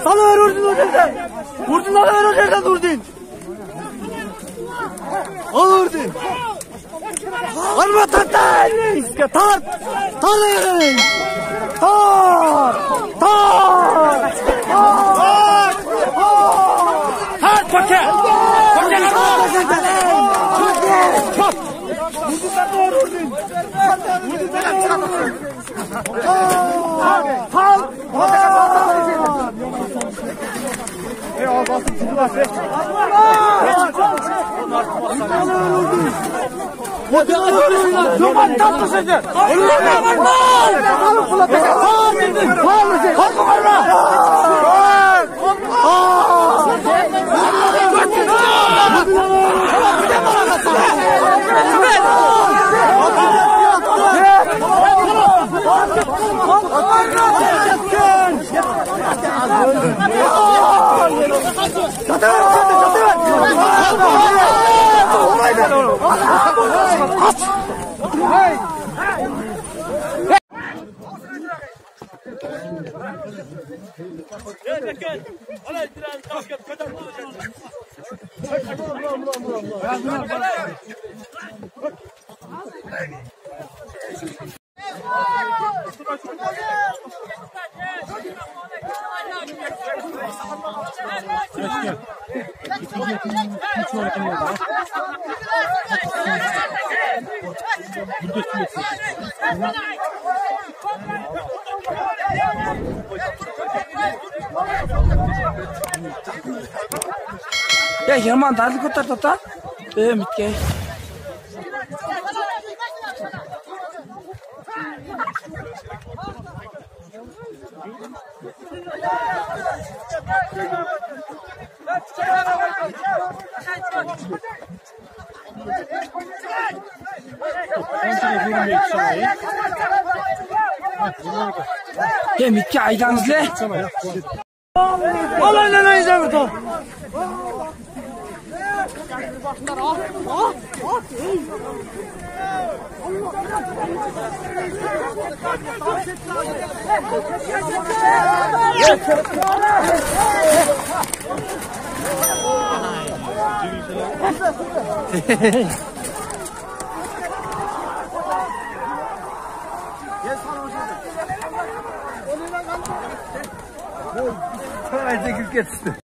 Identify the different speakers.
Speaker 1: Salıver vurdun o yerden. Vurdun alıver o yerden vurdun. Al vurdun. Varma tartta elini. Tart. Tart. Tart. Tart. Tart paket. Paket. Pat. Vurdun tartta vurdun. Vurdun tartta vurdun. Tart. Ya basın çıktılar. Çoban tatlı sözü. Ya Herman darlı kotar tata. Mitke. Ya mitke aydanızle. Olayla ne izle burada? Haydi git.